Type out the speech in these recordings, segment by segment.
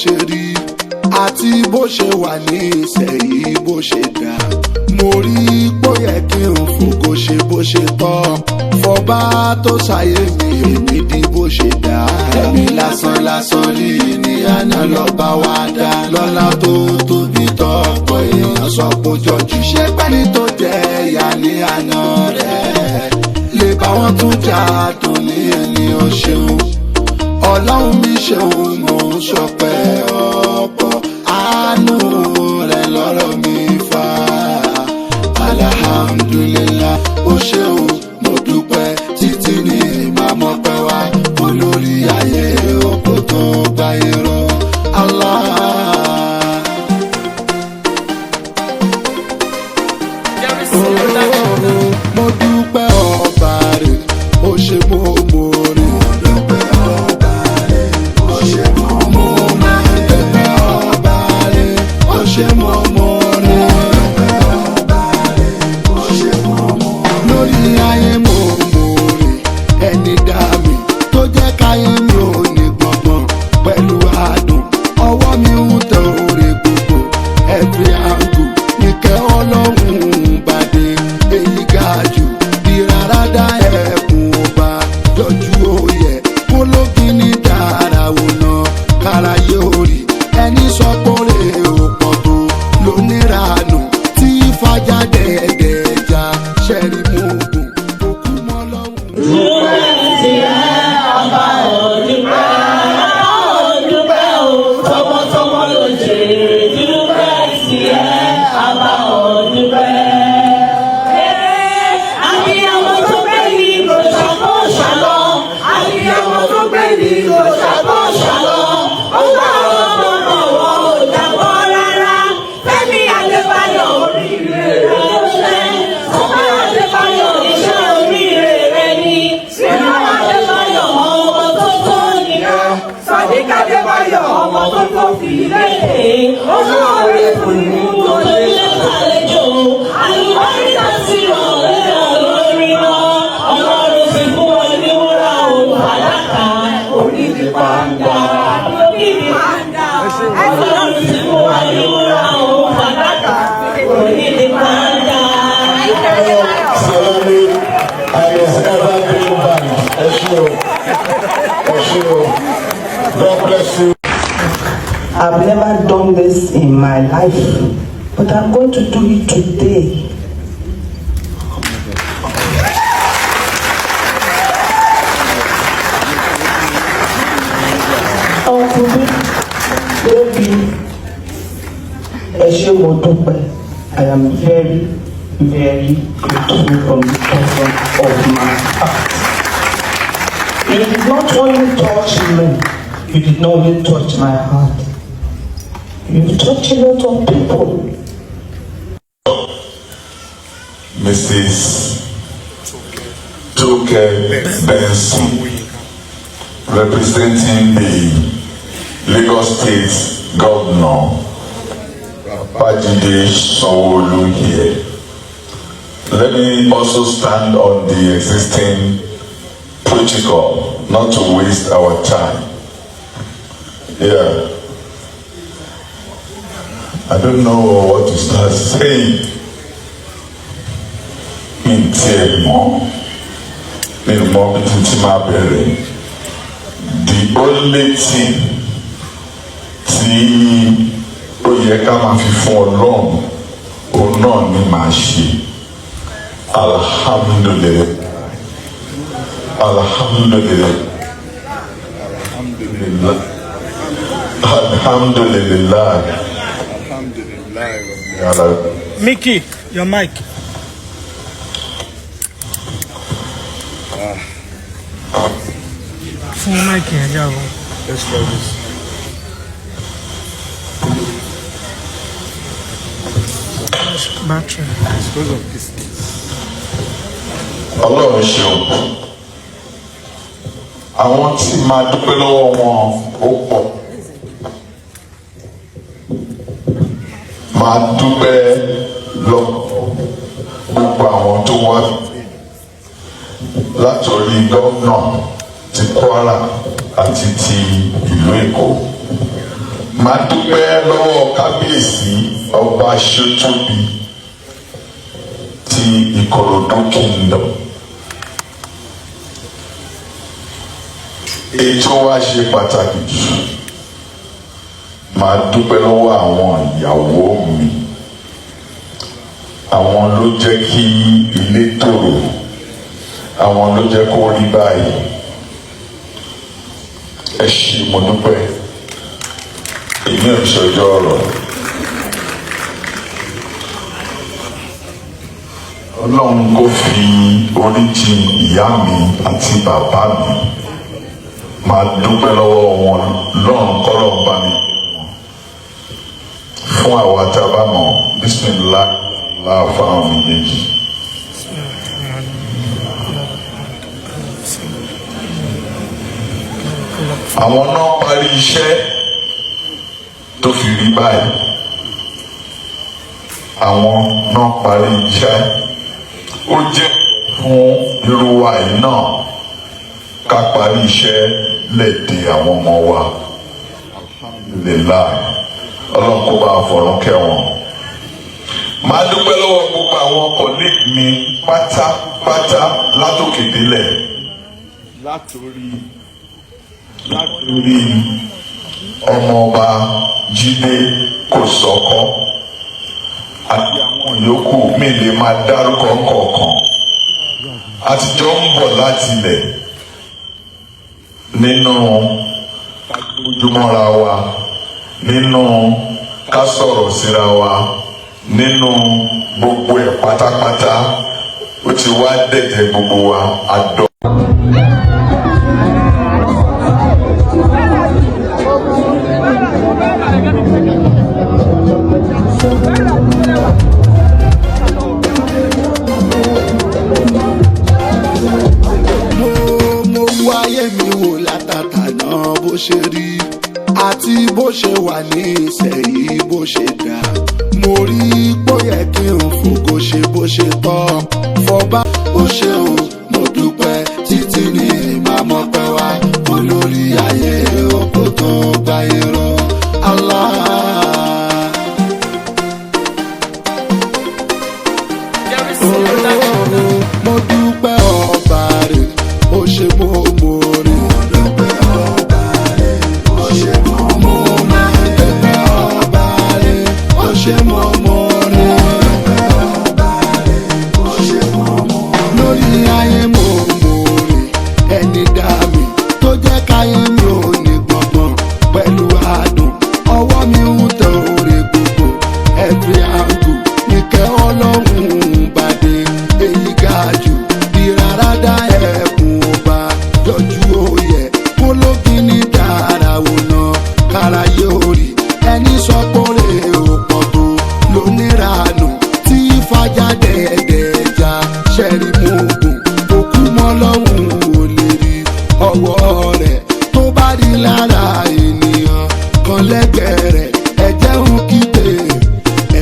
ṣe rí àti bó ṣe wà ní ìsẹ̀yìn bó ṣe dà. Mo rí pó yẹ kí n fògo ṣe bó ṣe tọ́. Fọba tó ṣàyè mi èmi di bó ṣe dà. Ẹ̀mí lásán lásán rí ní àná lọ́ba wa dá. Lọ́lá tó tóbi tọ́pọ̀ èèyàn sọ pé jọjú. Ṣé pẹ́ni tó jẹ́ ìyá ní àná rẹ̀ lè bá wọn tún jà dùn ní ẹni ó ṣeun. Ọlọ́run mi ṣeun mo ń ṣọpẹ́ ọ̀pọ̀ àánú rẹ̀ lọ́rọ̀ mi fà. Alhamdulillah ó ṣeun mo dúpẹ́ títí ní ìmàmọ́pẹ́ wa. Olórí ayé oko tó gbáyé rọ. Allah. Mo dúpẹ́ ọba rẹ̀ ó ṣe mo mọ̀ọ́rẹ́. Mo dúpẹ́ ọba rẹ̀ ó ṣe mo mọ̀ọ́rẹ́. Dúpẹ́ ọba rẹ̀ ó ṣe mo mọ̀ọ́rẹ́. Dúpẹ́ ọba rẹ̀ ó ṣe mo mọ̀ọ́rẹ́. Lórí ayé mo mọ̀ọ́rẹ́ ẹni dá mi tó jẹ́ káyé mi ò ní gbọ̀ngbọ̀n pẹ̀lú àdùn. Ọwọ́ mi ń tẹ oore gbogbo every angle. Ìkẹ́ Ọlọ́run bàdé èyí ga jù. Ìràràdà ẹ̀kún ọba yọjú òye. Kólógì ní dára wò náà káráyé orí. Ẹni sọ pé òpọ̀ tó lóníranù tí fàjà dẹ̀ẹ̀dẹ̀ẹ̀jà ṣẹ̀rí mú ogun òkú mọ́ lọ́hùn. Dúpẹ́ tiẹ̀ ọba òdúpẹ́ òdúpẹ́ o tọmọtọmọ ló jèrè. Dúpẹ́ tiẹ̀ ọba òdúpẹ́. Abiyamọ tó gbé ní kò ṣàkó ṣàlọ. Abiyamọ tó gbé ní kò ṣàkó ṣàlọ. Ọba ọmọ wọn ò dàbọ̀ rárá. Fẹ́mi Adébáyọ̀ oríire rẹ̀ ó ṣe. Ọba Adébáyọ̀ iṣẹ́ oríire rẹ̀ ni. Sínú Adébáyọ̀ ọmọ tó tó nìkan. Sadiq Adébáyọ̀ ọmọ tó tó fi léde. Olóore fún mi kò lè ṣàlejò. Àlùbárí náà sì rọ̀ lẹ́yìn olórí náà. Ọlọ́run sì fún wọn ní wúrà òun fàdákà. Orí ti pàǹdà. Orí ti pàǹdà. Ọlọ́run sì fún wọn ní wúrà òun fàdákà. Orí ti pàǹdà. Salami, I was never going back. God bless you. I've never done this in my life, but I'm going to do it today. Ọkùnrin lóbi ẹ ṣé mo dúpẹ́. I am very, very grateful from the bottom of my heart. You did not only touch me, you did not only touch my heart. You've touched a lot of people. Mrs. Toke Benson, representing the Lagos State Governor, Babajide Sanwo-Olu here. Let me also stand on the existing protocol, not to waste our time. Yeah. I don't know what to start saying. Mi tiẹ̀ mọ̀, mi mọ̀ bí tí máa bẹ̀rẹ̀. The only thing tí ó yẹ ká máa fi fún Ọlọ́run, òun náà ni màá ṣe. Alhamdulillah. Alhamdulillah. Alhamdulillah. Alhamdulillah. Mickey, your mic. Fún mic yẹn já o. Let's try this. Battery. Because of distance. Ọlọ́run ṣeun. Àwọn tí máa dúpẹ́ lọ́wọ́ wọn ó pọ̀. Máa dúpẹ́ lọ́wọ́ gbogbo àwọn tó wá látòrí gómìnà ti Kwara àti ti ìlú Èkó. máa dúpẹ́ lọ́wọ́ kábíyèsí ọba Ṣótóbi ti Ìkòròdú Kingdom. Ètò wa ṣe pàtàkì jù. Máa dúpẹ́ lọ́wọ́ àwọn ìyàwó mi. Àwọn ló jẹ́ kí ilé tòrò. Àwọn ló jẹ́ kó rí báyìí. Ẹ ṣé mo dúpẹ́. Èmi ò ṣọjọ́ ọ̀rọ̀. Ọlọ́run kò fi oríjì ìyá mi àti bàbá mi. Máa dúpẹ́ lọ́wọ́ wọn lọ́run kọ́lọ̀ bá mi. Fún àwa tá a bá mọ̀ bísímìlá láàfáà méjèèjì. Àwọn náà parí iṣẹ́ tó fi rí báyìí. Àwọn náà parí iṣẹ́. Ó jẹ́ fún irú wa yìí náà ká parí iṣẹ́ lẹ́ẹ̀dẹ̀ àwọn ọmọ wa. Alhamdulillah. Ọlọ́run kó bá fọ̀rún kẹ́ wọn. Máa dúpẹ́ lọ́wọ́ gbogbo àwọn colleague mi pátápátá látòkè délẹ̀. Látòrí ọmọọba Jídé Kòsọ́kọ́ àti àwọn yòókù mi lè máa dárúkọ kọ̀ọ̀kan. Àtijọ́ ń bọ̀ láti ilẹ̀ nínú ojúmọ́ra wa, nínú ká sọ̀rọ̀ síra wa, nínú gbogbo ẹ̀ pátápátá. Ó ti wá dẹ̀dẹ̀ gbogbo wa àdọ́. Mo wáyé mi wò látàtà náà bó ṣe rí àti bó ṣe wà ní ìsẹ̀yìn bó ṣe dà. Mo rí pó yẹ kí n fògo ṣe bó ṣe tọ́. Fọba ó ṣeun mo dúpẹ́ títí ní ìmàmọ́pẹ́ wa. Olórí ayé oko tó gbáyé rọ. Allah. Mo dúpẹ́ ọba rẹ̀ ó ṣe mo rè. Mo dúpẹ́ ọba rẹ̀ ó ṣe mo rè. Dúpẹ́ ọba rẹ̀ ó ṣe mo rè. Dúpẹ́ ọba rẹ̀ ó ṣe mo rè. Lórí ayé mo rè ẹni dá mi tó jẹ́ káyé mi ò ní gbọ̀ngbọ̀n pẹ̀lú àdùn. Ọwọ́ mi ń tẹ òrè gbogbo every angle. Ìkẹ́ Ọlọ́run bàdé èyí ga jù. Ìràràdà ẹ̀kún ọba yọjú òye. Kólógì ní dára wò náà kára yóò rí. Ẹni sọ pé òpọ̀ tó lóníranù tí fàjà dẹ̀ẹ̀dẹ̀ẹ̀jà ṣẹ̀rí mọ́gùn. Òkú mọ́ lọ́hùn ò lè rí ọwọ́ rẹ̀ tó bá rí lára ènìyàn kan lẹ́gbẹ̀ẹ́ rẹ̀. Ẹ̀jẹ̀ ń kígbe,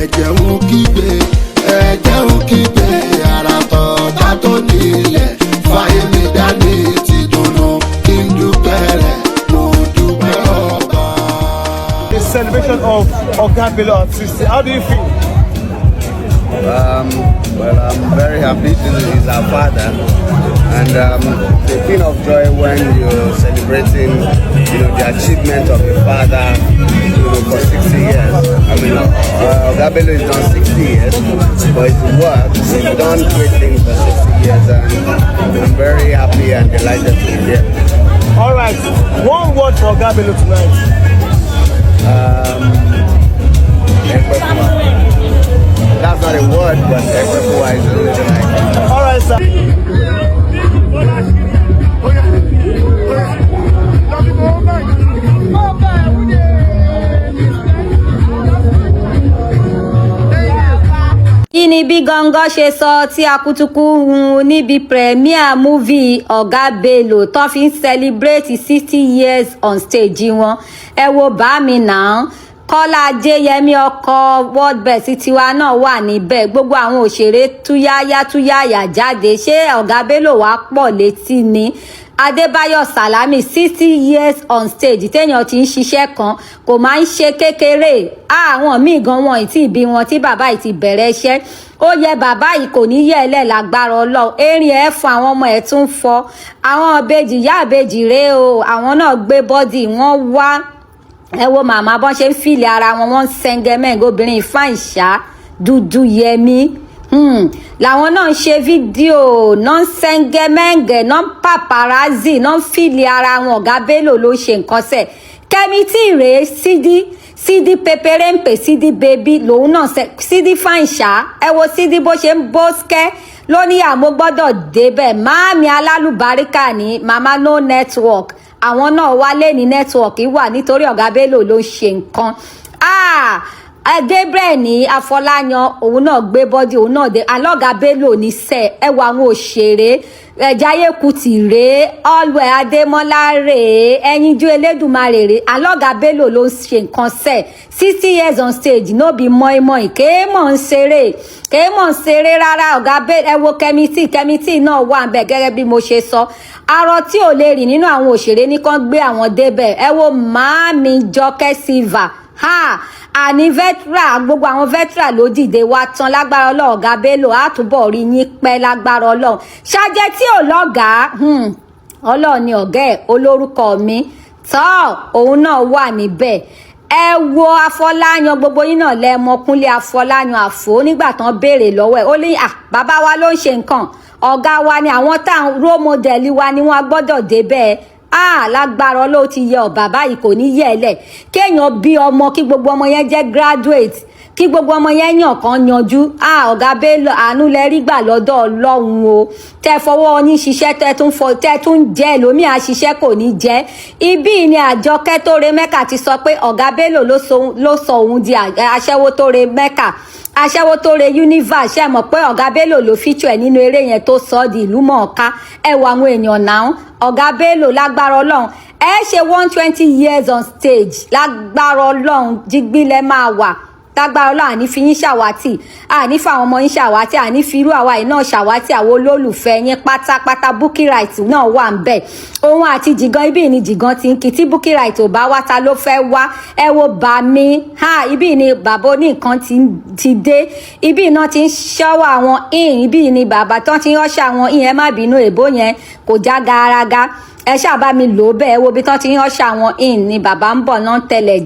ẹ̀jẹ̀ ń kígbe, ẹ̀jẹ̀ ń kígbe. Ara tọ̀ta tó nílẹ̀ fàyè mi dání ti dùnú kí n dúpẹ́ rẹ̀ mo dúpẹ́ ọba. The celebration of Oga Bello at 60. How do you feel? Well, I'm very happy. This is our father, and the thing of joy when you're celebrating, the achievement of your father, for 60 years. I mean, Oga Bello has done 60 years, but his work, he's done great things for 60 years, and I'm very happy and delighted to be here. All right. One word for Oga Bello tonight. That's not a word, but everywhere is really like. All right, sir. Kí ni bí gangan ṣe sọ tí akutuku hun níbi premier movie Oga Bello tó fi ń celebrate 60 years on stage wọn. Ẹ wo bá mi náà. Kọ́lá Yẹmí ọkọ world best tiwa náà wà níbẹ̀. Gbogbo àwọn òṣèré túyáyá jáde. Ṣé Oga Bello wá pọ̀ létí ni? Adebayo Salami 60 years on stage téèyàn ti ń ṣiṣẹ́ kan kò máa ń ṣe kékeré àwọn míì gan wọn ì tí ì bí wọn tí bàbá yìí ti bẹ̀rẹ̀ iṣẹ́ ó yẹ bàbá yìí kò ní yẹ ẹlẹ́ lágbára Ọlọ́run erin ẹ̀ fún àwọn ọmọ ẹ̀ tún fọ́ àwọn ìbejì ìyá ìbejì rèé o àwọn náà gbé bọ́dì wọ́n wá ẹ wo màmá bọ́n ṣe ń fìlẹ̀ ara wọn wọ́n ń sẹ́ngẹ́mẹ́ngẹ́ obìnrin ìfáìṣá dúdú yẹmí làwọn náà ń ṣe fídíò náà ń sẹ́ngẹ́mẹ́ngẹ́ náà ń paparazzi náà ń fìlẹ̀ ara wọn Ọ̀gá Bello ló ṣe nǹkan sẹ̀ kẹ́mítì rèé sídí pépérépè sídí bébí lòun náà sídí fáìṣá ẹ wo sídí bó ṣe ń bóskẹ́ lóní àmọ́ gbọ́dọ̀ débẹ̀ máàmí alálùbáríkà ní mama no network àwọn náà wálé ní network wà nítorí Ọ̀gá Bello ló ń ṣe nǹkan Gabriel ní Afọláyan òun náà gbé bọ́dí òun náà dé alọ́gà Bello ní sẹ́ ẹ wọ àwọn òṣèré Jaiye Kuti rèé Alwẹ̀ Adémọ́lá rèé Ẹyinjú Elédùmarè rèé alọ́gà Bello ló ń ṣe nǹkan sẹ́ 60 years on stage no be mọ́ìmọ́ì kéèmọ̀ ń ṣeré rárá Ọ̀gá Bello ẹ wo kẹ́mítì náà wà ń bẹ̀ gẹ́gẹ́ bí mo ṣe sọ arọ tí ò lè rìn nínú àwọn òṣèré ní kàn gbé àwọn débẹ̀ ẹ wo màámi Jọkẹ́ Silva àní vetra gbogbo àwọn vetra ló dìde wá tán lágbára Ọlọ́run Ọ̀gá Bello àtúbọ̀ rí yín pẹ́ lágbára Ọlọ́run ṣáájẹ́ tí ò lọ́gàá Ọlọ́run ni ọ̀gá ẹ̀ olórúkọ mi tọ́ òun náà wà níbẹ̀ ẹ wo Afọláyan gbogbo yín náà lẹ́mọ Kúnlé Afọláyan àfò nígbà tán béèrè lọ́wọ́ ẹ̀ ó ní bàbá wa ló ń ṣe nǹkan ọ̀gá wa ni àwọn táwọn role model wa ni wọ́n gbọ́dọ̀ débẹ̀ lágbára Ọlọ́run ti yẹ bàbá yìí kò ní yẹ ẹlẹ kéèyàn bí ọmọ kí gbogbo ọmọ yẹn jẹ́ graduate kí gbogbo ọmọ yẹn yàn kan yanjú Ọ̀gá Bello àánú lẹ rí gbà lọ́dọ̀ Ọlọ́run o tẹ́ fọwọ́ yín ṣiṣẹ́ tẹ́ tún jẹ́ lómi àṣiṣẹ́ kò ní jẹ́ ibí ni Àjọkẹ́ tó re Mẹ́kà ti sọ pé Ọ̀gá Bello ló sọ òun di aṣẹ́wó tó re Mẹ́kà aṣẹ́wó tó re universe ṣe mọ̀ pé Ọ̀gá Bello ló feature ẹ̀ nínú eré yẹn tó sọ ọ́ di ìlú mọ̀ọ́ká ẹ wo àwọn èèyàn náà Ọ̀gá Bello lágbára Ọlọ́run ẹ ṣe 120 years on stage lágbára Ọlọ́run jígbí lẹ máa wà lágbára Ọlọ́run àní fi yín ṣàwátì àní fáwọn ọmọ yín ṣàwátì àní fi irú àwa yìí náà ṣàwátì àwọn olólùfẹ́ yín pátápátá Bukky Right náà wà ń bẹ̀ òun àti Jìgan ibí ni Jìgan ti ń kí tí Bukky Right ò bá wá ta ló fẹ́ wá ẹ wo bà mí ibí ni bàbá oníkan ti dé ibí náà ti ń ṣọ́wọ́ àwọn ibí ni bàbá tán ti ń rọ́ṣà àwọn ẹ má bínú èbó yẹn kò já garaga ẹ ṣáà bá mi lò ó bẹ́ẹ̀ wo bí tán ti ń rọ́ṣà àwọn ni bàbá ń bọ̀ náà tẹ̀lẹ̀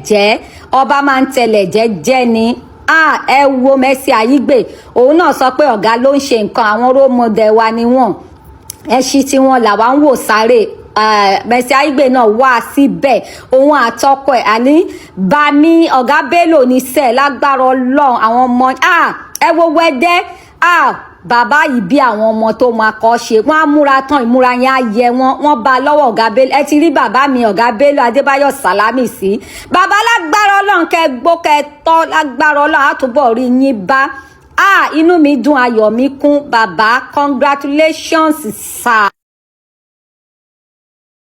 jẹ́ ọba máa ń tẹ̀lẹ̀ jẹ́ ni ẹ wo Mercy Aigbe òun náà sọ pé ọ̀gá ló ń ṣe nǹkan àwọn role model wa ni wọ́n ẹṣin tí wọ́n làwa ń wò sáré Mercy Aigbe náà wá síbẹ̀ òun àtọkọ ẹ̀ àní bá mi Ọ̀gá Bello ní sẹ́ẹ̀ lágbára Ọlọ́run àwọn ọmọ ẹ wo wẹ́dẹ́ bàbá yìí bí àwọn ọmọ tó máa kọ́ ṣe wọ́n á múra tán ìmúra yẹn á yẹ wọ́n bá lọ́wọ́ Ọ̀gá Bello ẹ ti rí bàbá mi Ọ̀gá Bello Adebayo Salami sí bàbá lágbára Ọlọ́run kẹ gbó kẹ tọ́ lágbára Ọlọ́run àtúbọ̀ rí yín bá inú mi dùn ayọ̀ mi kún bàbá congratulations sir.